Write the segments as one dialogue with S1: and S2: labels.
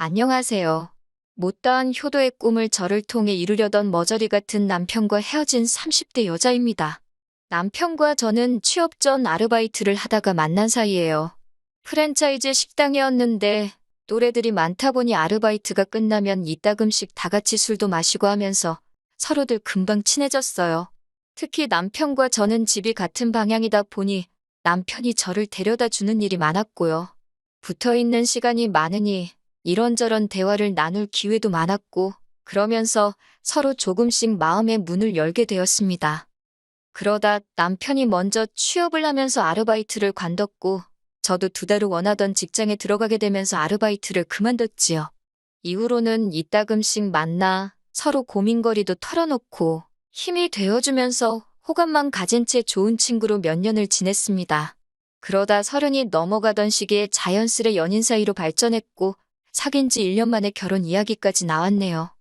S1: 안녕하세요. 못다한 효도의 꿈을 저를 통해 이루려던 머저리 같은 남편과 헤어진 30대 여자입니다. 남편과 저는 취업 전 아르바이트를 하다가 만난 사이예요. 프랜차이즈 식당이었는데 또래들이 많다 보니 아르바이트가 끝나면 이따금씩 다 같이 술도 마시고 하면서 서로들 금방 친해졌어요. 특히 남편과 저는 집이 같은 방향이다 보니 남편이 저를 데려다 주는 일이 많았고요. 붙어 있는 시간이 많으니 이런저런 대화를 나눌 기회도 많았고, 그러면서 서로 조금씩 마음의 문을 열게 되었습니다. 그러다 남편이 먼저 취업을 하면서 아르바이트를 관뒀고, 저도 2달 후 원하던 직장에 들어가게 되면서 아르바이트를 그만뒀지요. 이후로는 이따금씩 만나 서로 고민거리도 털어놓고 힘이 되어주면서 호감만 가진 채 좋은 친구로 몇 년을 지냈습니다. 그러다 30이 넘어가던 시기에 자연스레 연인 사이로 발전했고, 사귄 지 1년 만에 결혼 이야기까지 나왔네요.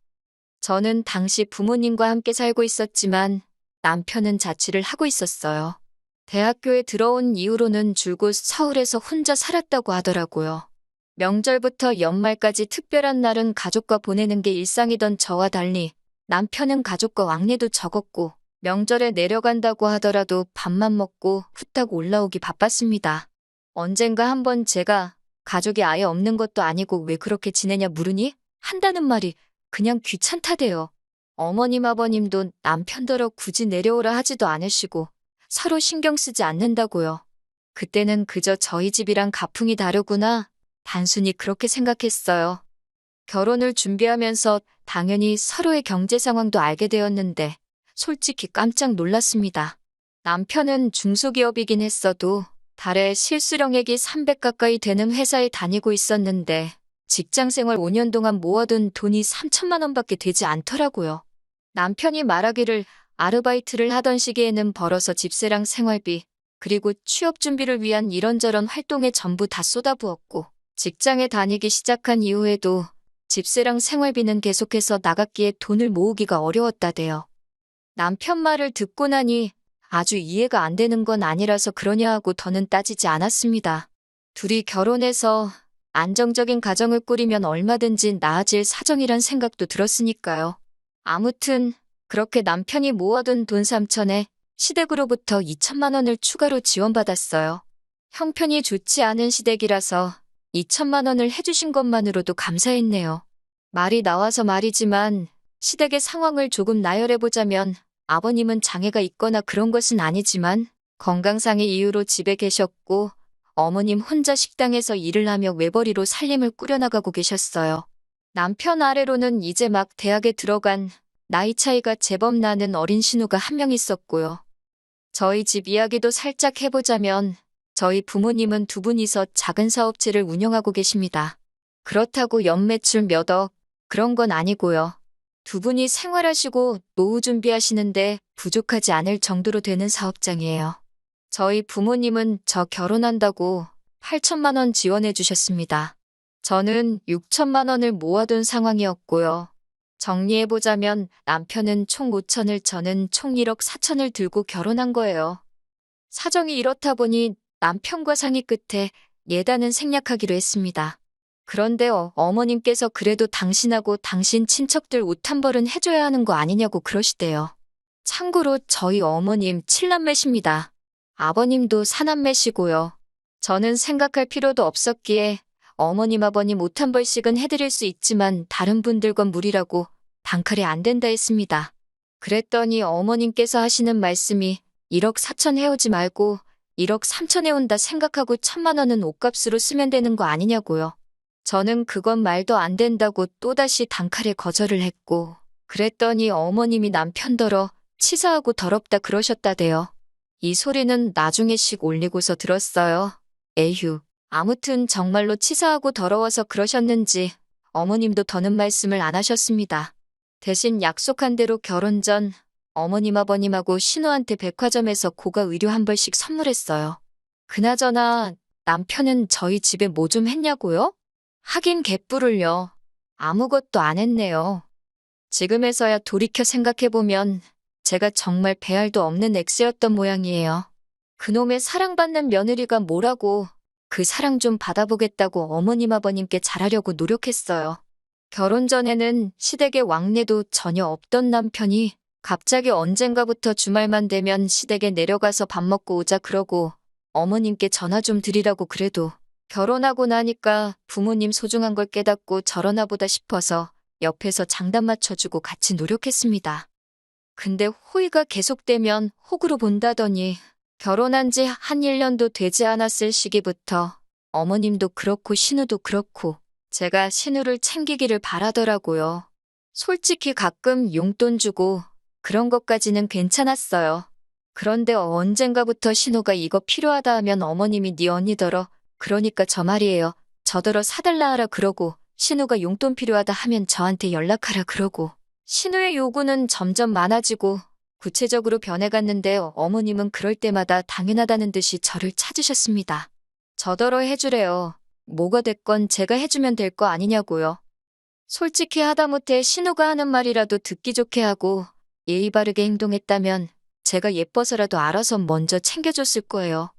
S1: 저는 당시 부모님과 함께 살고 있었지만 남편은 자취를 하고 있었어요. 대학교에 들어온 이후로는 줄곧 서울에서 혼자 살았다고 하더라고요. 명절부터 연말까지 특별한 날은 가족과 보내는 게 일상이던 저와 달리 남편은 가족과 왕래도 적었고 명절에 내려간다고 하더라도 밥만 먹고 후딱 올라오기 바빴습니다. 언젠가 한번 제가 가족이 아예 없는 것도 아니고 왜 그렇게 지내냐 물으니 한다는 말이 그냥 귀찮다대요. 어머님 아버님도 남편더러 굳이 내려오라 하지도 않으시고 서로 신경 쓰지 않는다고요. 그때는 그저 저희 집이랑 가풍이 다르구나 단순히 그렇게 생각했어요. 결혼을 준비하면서 당연히 서로의 경제 상황도 알게 되었는데 솔직히 깜짝 놀랐습니다. 남편은 중소기업이긴 했어도 달에 실수령액이 300 가까이 되는 회사에 다니고 있었는데 직장생활 5년 동안 모아둔 돈이 3천만 원밖에 되지 않더라고요. 남편이 말하기를 아르바이트를 하던 시기에는 벌어서 집세랑 생활비, 그리고 취업 준비를 위한 이런저런 활동에 전부 다 쏟아부었고 직장에 다니기 시작한 이후에도 집세랑 생활비는 계속해서 나갔기에 돈을 모으기가 어려웠다대요. 남편 말을 듣고 나니 아주 이해가 안 되는 건 아니라서 그러냐 하고 더는 따지지 않았습니다. 둘이 결혼해서 안정적인 가정을 꾸리면 얼마든지 나아질 사정이란 생각도 들었으니까요. 아무튼 그렇게 남편이 모아둔 돈 3천에 시댁으로부터 2천만 원을 추가로 지원받았어요. 형편이 좋지 않은 시댁이라서 2천만 원을 해주신 것만으로도 감사했네요. 말이 나와서 말이지만 시댁의 상황을 조금 나열해보자면 아버님은 장애가 있거나 그런 것은 아니지만 건강상의 이유로 집에 계셨고 어머님 혼자 식당에서 일을 하며 외벌이로 살림을 꾸려나가고 계셨어요. 남편 아래로는 이제 막 대학에 들어간 나이 차이가 제법 나는 어린 신우가 한 명 있었고요. 저희 집 이야기도 살짝 해보자면 저희 부모님은 2분이서 작은 사업체를 운영하고 계십니다. 그렇다고 연매출 몇 억, 그런 건 아니고요. 2분이 생활하시고 노후 준비하시는데 부족하지 않을 정도로 되는 사업장이에요. 저희 부모님은 저 결혼한다고 8천만 원 지원해 주셨습니다. 저는 6천만 원을 모아둔 상황이었고요. 정리해보자면 남편은 총 5천을 저는 총 1억 4천을 들고 결혼한 거예요. 사정이 이렇다 보니 남편과 상의 끝에 예단은 생략하기로 했습니다. 그런데 어머님께서 그래도 당신하고 당신 친척들 옷 한 벌은 해줘야 하는 거 아니냐고 그러시대요. 참고로 저희 어머님 7남매십니다. 아버님도 4남매시고요. 저는 생각할 필요도 없었기에 어머님 아버님 옷 한 벌씩은 해드릴 수 있지만 다른 분들 건 무리라고 단칼에 안 된다 했습니다. 그랬더니 어머님께서 하시는 말씀이 1억 4천 해오지 말고 1억 3천 해온다 생각하고 1천만 원은 옷값으로 쓰면 되는 거 아니냐고요. 저는 그건 말도 안 된다고 또다시 단칼에 거절을 했고 그랬더니 어머님이 남편더러 치사하고 더럽다 그러셨다대요. 이 소리는 나중에씩 올리고서 들었어요. 에휴. 아무튼 정말로 치사하고 더러워서 그러셨는지 어머님도 더는 말씀을 안 하셨습니다. 대신 약속한 대로 결혼 전 어머님 아버님하고 신우한테 백화점에서 고가 의류 한 벌씩 선물했어요. 그나저나 남편은 저희 집에 뭐 좀 했냐고요? 하긴 개뿔을요. 아무것도 안 했네요. 지금에서야 돌이켜 생각해보면 제가 정말 배알도 없는 엑스였던 모양이에요. 그놈의 사랑받는 며느리가 뭐라고 그 사랑 좀 받아보겠다고 어머님 아버님께 잘하려고 노력했어요. 결혼 전에는 시댁에 왕래도 전혀 없던 남편이 갑자기 언젠가부터 주말만 되면 시댁에 내려가서 밥 먹고 오자 그러고 어머님께 전화 좀 드리라고 그래도 결혼하고 나니까 부모님 소중한 걸 깨닫고 저러나 보다 싶어서 옆에서 장단 맞춰주고 같이 노력했습니다. 근데 호의가 계속되면 호구로 본다더니 결혼한 지 한 1년도 되지 않았을 시기부터 어머님도 그렇고 신우도 그렇고 제가 신우를 챙기기를 바라더라고요. 솔직히 가끔 용돈 주고 그런 것까지는 괜찮았어요. 그런데 언젠가부터 신우가 이거 필요하다 하면 어머님이 네 언니더러 그러니까 저 말이에요. 저더러 사달라 하라 그러고 신우가 용돈 필요하다 하면 저한테 연락하라 그러고 신우의 요구는 점점 많아지고 구체적으로 변해갔는데 어머님은 그럴 때마다 당연하다는 듯이 저를 찾으셨습니다. 저더러 해주래요. 뭐가 됐건 제가 해주면 될 거 아니냐고요. 솔직히 하다못해 신우가 하는 말이라도 듣기 좋게 하고 예의 바르게 행동했다면 제가 예뻐서라도 알아서 먼저 챙겨줬을 거예요.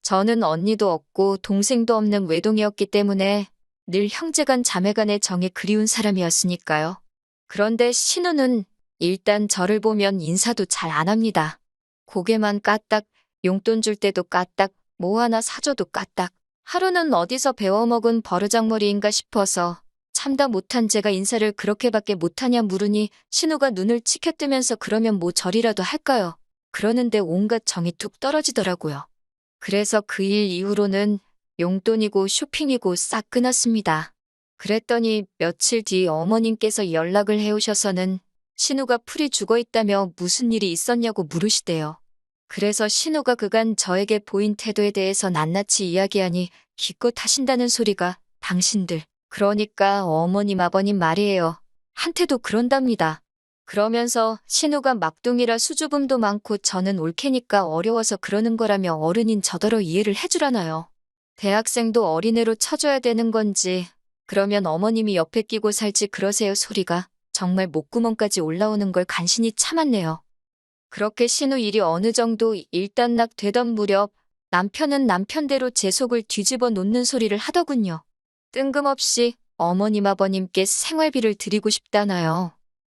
S1: 저는 언니도 없고 동생도 없는 외동이었기 때문에 늘 형제간 자매간의 정이 그리운 사람이었으니까요. 그런데 신우는 일단 저를 보면 인사도 잘 안 합니다. 고개만 까딱, 용돈 줄 때도 까딱, 뭐 하나 사줘도 까딱. 하루는 어디서 배워먹은 버르장머리인가 싶어서 참다 못한 제가 인사를 그렇게밖에 못하냐 물으니 신우가 눈을 치켜뜨면서 그러면 뭐 절이라도 할까요? 그러는데 온갖 정이 뚝 떨어지더라고요. 그래서 그 일 이후로는 용돈이고 쇼핑이고 싹 끊었습니다. 그랬더니 며칠 뒤 어머님께서 연락을 해오셔서는 신우가 풀이 죽어있다며 무슨 일이 있었냐고 물으시대요. 그래서 신우가 그간 저에게 보인 태도에 대해서 낱낱이 이야기하니 기껏 하신다는 소리가 당신들, 그러니까 어머님 아버님 말이에요. 한테도 그런답니다. 그러면서 신우가 막둥이라 수줍음도 많고 저는 올케니까 어려워서 그러는 거라며 어른인 저더러 이해를 해주라나요. 대학생도 어린애로 쳐줘야 되는 건지 그러면 어머님이 옆에 끼고 살지 그러세요 소리가 정말 목구멍까지 올라오는 걸 간신히 참았네요. 그렇게 신우 일이 어느 정도 일단락 되던 무렵 남편은 남편대로 제 속을 뒤집어 놓는 소리를 하더군요. 뜬금없이 어머님 아버님께 생활비를 드리고 싶다나요.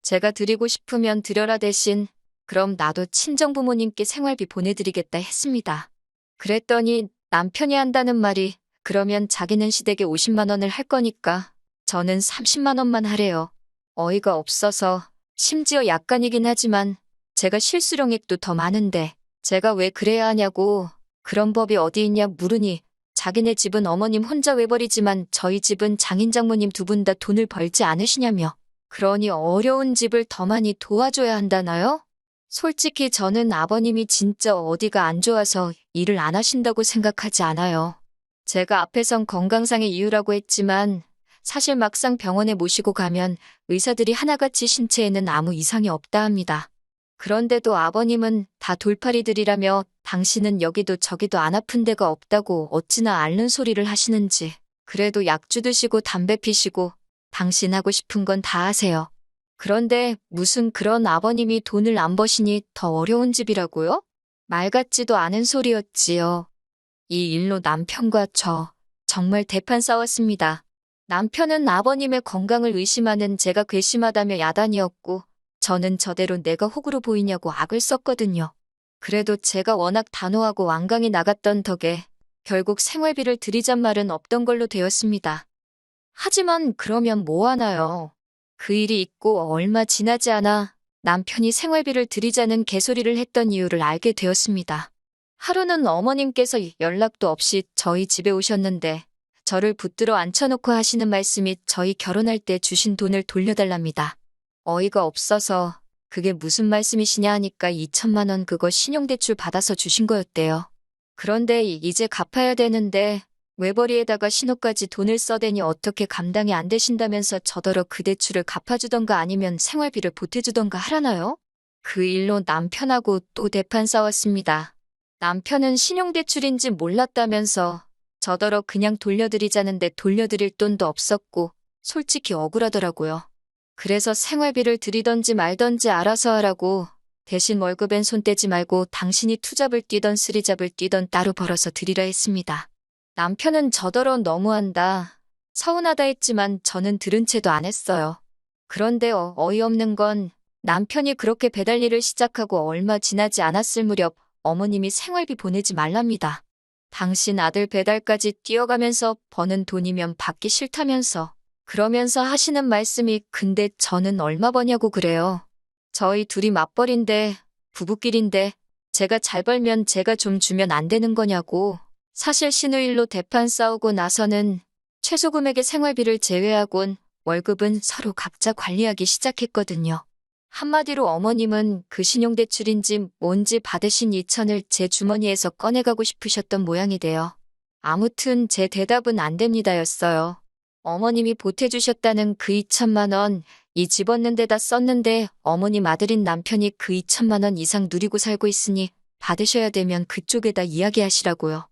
S1: 제가 드리고 싶으면 드려라 대신 그럼 나도 친정부모님께 생활비 보내드리겠다 했습니다. 그랬더니 남편이 한다는 말이 그러면 자기는 시댁에 50만 원을 할 거니까 저는 30만 원만 하래요. 어이가 없어서 심지어 약간이긴 하지만 제가 실수령액도 더 많은데 제가 왜 그래야 하냐고 그런 법이 어디 있냐 물으니 자기네 집은 어머님 혼자 외벌이지만 저희 집은 장인 장모님 두 분 다 돈을 벌지 않으시냐며 그러니 어려운 집을 더 많이 도와줘야 한다나요? 솔직히 저는 아버님이 진짜 어디가 안 좋아서 일을 안 하신다고 생각하지 않아요. 제가 앞에선 건강상의 이유라고 했지만 사실 막상 병원에 모시고 가면 의사들이 하나같이 신체에는 아무 이상이 없다 합니다. 그런데도 아버님은 다 돌팔이들이라며 당신은 여기도 저기도 안 아픈 데가 없다고 어찌나 앓는 소리를 하시는지 그래도 약주 드시고 담배 피시고 당신 하고 싶은 건 다 하세요. 그런데 무슨 그런 아버님이 돈을 안 버시니 더 어려운 집이라고요? 말 같지도 않은 소리였지요. 이 일로 남편과 저 정말 대판 싸웠습니다. 남편은 아버님의 건강을 의심하는 제가 괘씸하다며 야단이었고 저는 저대로 내가 호구로 보이냐고 악을 썼거든요. 그래도 제가 워낙 단호하고 완강히 나갔던 덕에 결국 생활비를 드리잔 말은 없던 걸로 되었습니다. 하지만 그러면 뭐 하나요? 그 일이 있고 얼마 지나지 않아 남편이 생활비를 드리자는 개소리를 했던 이유를 알게 되었습니다. 하루는 어머님께서 연락도 없이 저희 집에 오셨는데 저를 붙들어 앉혀놓고 하시는 말씀이 저희 결혼할 때 주신 돈을 돌려달랍니다. 어이가 없어서 그게 무슨 말씀이시냐 하니까 2천만 원 그거 신용대출 받아서 주신 거였대요. 그런데 이제 갚아야 되는데 외벌이에다가 신호까지 돈을 써대니 어떻게 감당이 안 되신다면서 저더러 그 대출을 갚아주던가 아니면 생활비를 보태주던가 하라나요? 그 일로 남편하고 또 대판 싸웠습니다. 남편은 신용대출인지 몰랐다면서 저더러 그냥 돌려드리자는데 돌려드릴 돈도 없었고 솔직히 억울하더라고요. 그래서 생활비를 드리던지 말던지 알아서 하라고 대신 월급엔 손 떼지 말고 당신이 투잡을 뛰던 쓰리잡을 뛰던 따로 벌어서 드리라 했습니다. 남편은 저더러 너무한다. 서운하다 했지만 저는 들은 채도 안 했어요. 그런데 어이없는 건 남편이 그렇게 배달 일을 시작하고 얼마 지나지 않았을 무렵 어머님이 생활비 보내지 말랍니다. 당신 아들 배달까지 뛰어가면서 버는 돈이면 받기 싫다면서. 그러면서 하시는 말씀이 근데 저는 얼마 버냐고 그래요. 저희 둘이 맞벌인데 부부끼린데 제가 잘 벌면 제가 좀 주면 안 되는 거냐고. 사실 신우일로 대판 싸우고 나서는 최소 금액의 생활비를 제외하곤 월급은 서로 각자 관리하기 시작했거든요. 한마디로 어머님은 그 신용대출인지 뭔지 받으신 2천을 제 주머니에서 꺼내가고 싶으셨던 모양이 돼요. 아무튼 제 대답은 안 됩니다였어요. 어머님이 보태주셨다는 그 2천만 원, 이 집 얻는 데다 썼는데 어머님 아들인 남편이 그 2천만 원 이상 누리고 살고 있으니 받으셔야 되면 그쪽에다 이야기하시라고요.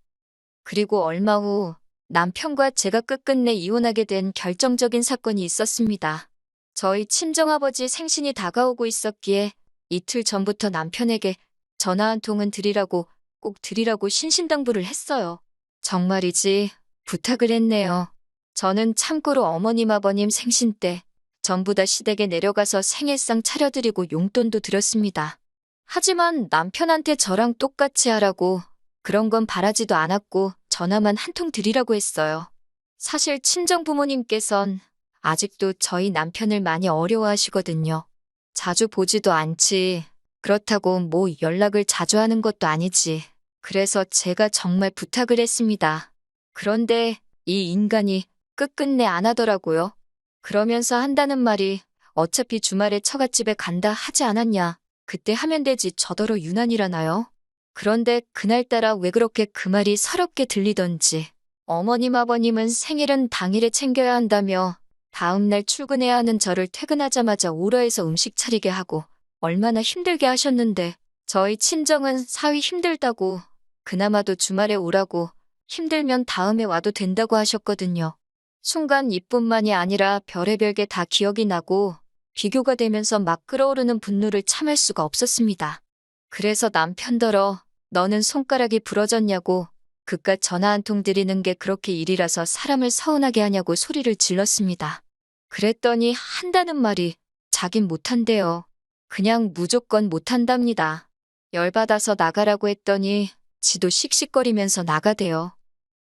S1: 그리고 얼마 후 남편과 제가 끝끝내 이혼하게 된 결정적인 사건이 있었습니다. 저희 친정아버지 생신이 다가오고 있었기에 이틀 전부터 남편에게 전화 한 통은 드리라고 꼭 드리라고 신신당부를 했어요. 정말이지 부탁을 했네요. 저는 참고로 어머님 아버님 생신 때 전부 다 시댁에 내려가서 생일상 차려드리고 용돈도 드렸습니다. 하지만 남편한테 저랑 똑같이 하라고 그런 건 바라지도 않았고 전화만 한 통 드리라고 했어요. 사실 친정 부모님께선 아직도 저희 남편을 많이 어려워하시거든요. 자주 보지도 않지. 그렇다고 뭐 연락을 자주 하는 것도 아니지. 그래서 제가 정말 부탁을 했습니다. 그런데 이 인간이 끝끝내 안 하더라고요. 그러면서 한다는 말이 어차피 주말에 처갓집에 간다 하지 않았냐. 그때 하면 되지 저더러 유난이라나요? 그런데 그날따라 왜 그렇게 그 말이 서럽게 들리던지. 어머님 아버님은 생일은 당일에 챙겨야 한다며 다음날 출근해야 하는 저를 퇴근하자마자 오라해서 음식 차리게 하고 얼마나 힘들게 하셨는데 저희 친정은 사위 힘들다고 그나마도 주말에 오라고 힘들면 다음에 와도 된다고 하셨거든요. 순간 이뿐만이 아니라 별의별 게 다 기억이 나고 비교가 되면서 막 끓어오르는 분노를 참을 수가 없었습니다. 그래서 남편더러 너는 손가락이 부러졌냐고 그깟 전화 한 통 드리는 게 그렇게 일이라서 사람을 서운하게 하냐고 소리를 질렀습니다. 그랬더니 한다는 말이 자긴 못한대요. 그냥 무조건 못한답니다. 열받아서 나가라고 했더니 지도 씩씩거리면서 나가대요.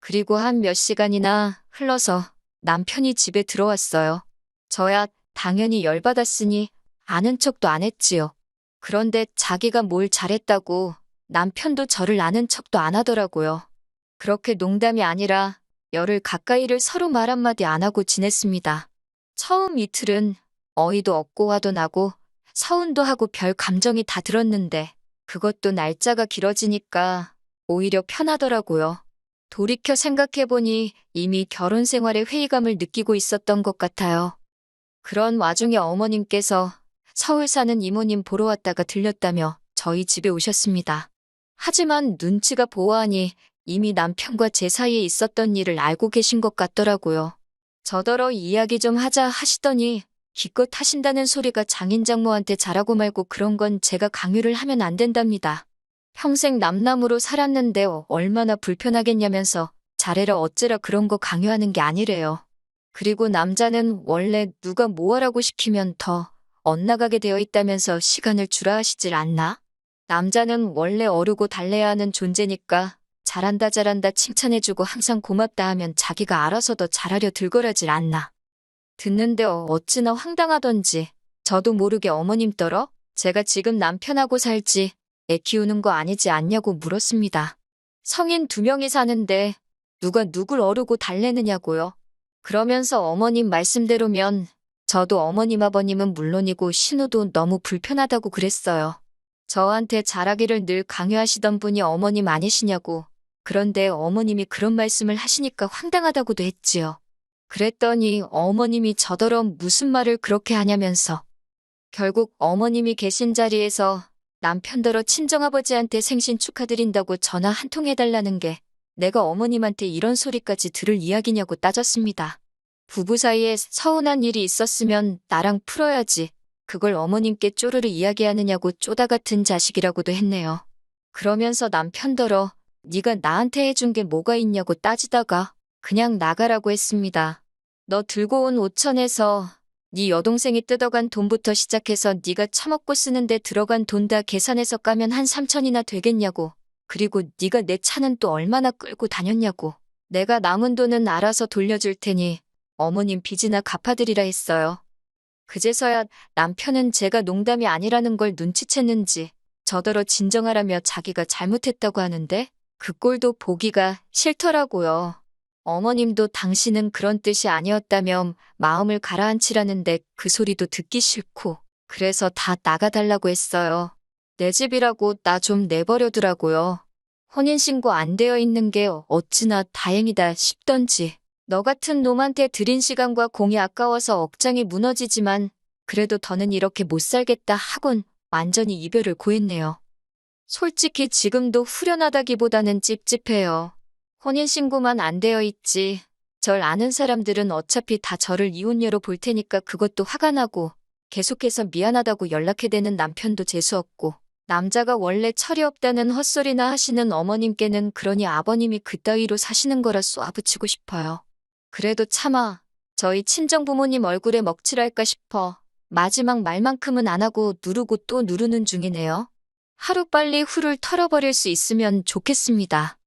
S1: 그리고 한 몇 시간이나 흘러서 남편이 집에 들어왔어요. 저야 당연히 열받았으니 아는 척도 안 했지요. 그런데 자기가 뭘 잘했다고 남편도 저를 아는 척도 안 하더라고요. 그렇게 농담이 아니라 열흘 가까이를 서로 말 한마디 안 하고 지냈습니다. 처음 이틀은 어이도 없고 화도 나고 서운도 하고 별 감정이 다 들었는데 그것도 날짜가 길어지니까 오히려 편하더라고요. 돌이켜 생각해보니 이미 결혼 생활에 회의감을 느끼고 있었던 것 같아요. 그런 와중에 어머님께서 서울 사는 이모님 보러 왔다가 들렸다며 저희 집에 오셨습니다. 하지만 눈치가 보아하니 이미 남편과 제 사이에 있었던 일을 알고 계신 것 같더라고요. 저더러 이야기 좀 하자 하시더니 기껏 하신다는 소리가 장인장모한테 잘하고 말고 그런 건 제가 강요를 하면 안 된답니다. 평생 남남으로 살았는데 얼마나 불편하겠냐면서 잘해라 어째라 그런 거 강요하는 게 아니래요. 그리고 남자는 원래 누가 뭐 하라고 시키면 더 엇나가게 되어 있다면서 시간을 주라 하시질 않나? 남자는 원래 어르고 달래야 하는 존재니까 잘한다 잘한다 칭찬해주고 항상 고맙다 하면 자기가 알아서 더 잘하려 들거라질 않나. 듣는데 어찌나 황당하던지 저도 모르게 어머님더러 제가 지금 남편하고 살지 애 키우는 거 아니지 않냐고 물었습니다. 성인 2명이 사는데 누가 누굴 어르고 달래느냐고요. 그러면서 어머님 말씀대로면 저도 어머님 아버님은 물론이고 신우도 너무 불편하다고 그랬어요. 저한테 잘하기를 늘 강요하시던 분이 어머님 아니시냐고. 그런데 어머님이 그런 말씀을 하시니까 황당하다고도 했지요. 그랬더니 어머님이 저더러 무슨 말을 그렇게 하냐면서 결국 어머님이 계신 자리에서 남편더러 친정아버지한테 생신 축하드린다고 전화 한 통 해달라는 게 내가 어머님한테 이런 소리까지 들을 이야기냐고 따졌습니다. 부부 사이에 서운한 일이 있었으면 나랑 풀어야지. 그걸 어머님께 쪼르르 이야기하느냐고 쪼다 같은 자식이라고도 했네요. 그러면서 남편더러 네가 나한테 해준 게 뭐가 있냐고 따지다가 그냥 나가라고 했습니다. 너 들고 온 5천에서 네 여동생이 뜯어간 돈부터 시작해서 네가 처먹고 쓰는데 들어간 돈 다 계산해서 까면 한 3천이나 되겠냐고. 그리고 네가 내 차는 또 얼마나 끌고 다녔냐고. 내가 남은 돈은 알아서 돌려줄 테니 어머님 빚이나 갚아드리라 했어요. 그제서야 남편은 제가 농담이 아니라는 걸 눈치챘는지 저더러 진정하라며 자기가 잘못했다고 하는데 그 꼴도 보기가 싫더라고요. 어머님도 당신은 그런 뜻이 아니었다며 마음을 가라앉히라는데 그 소리도 듣기 싫고 그래서 다 나가달라고 했어요. 내 집이라고 나 좀 내버려두라고요. 혼인신고 안 되어 있는 게 어찌나 다행이다 싶던지. 너 같은 놈한테 들인 시간과 공이 아까워서 억장이 무너지지만 그래도 더는 이렇게 못 살겠다 하곤 완전히 이별을 고했네요. 솔직히 지금도 후련하다기보다는 찝찝해요. 혼인신고만 안 되어 있지. 절 아는 사람들은 어차피 다 저를 이혼녀로 볼 테니까 그것도 화가 나고 계속해서 미안하다고 연락해대는 남편도 재수없고 남자가 원래 철이 없다는 헛소리나 하시는 어머님께는 그러니 아버님이 그따위로 사시는 거라 쏘아붙이고 싶어요. 그래도 차마 저희 친정부모님 얼굴에 먹칠할까 싶어 마지막 말만큼은 안 하고 누르고 또 누르는 중이네요. 하루빨리 후를 털어버릴 수 있으면 좋겠습니다.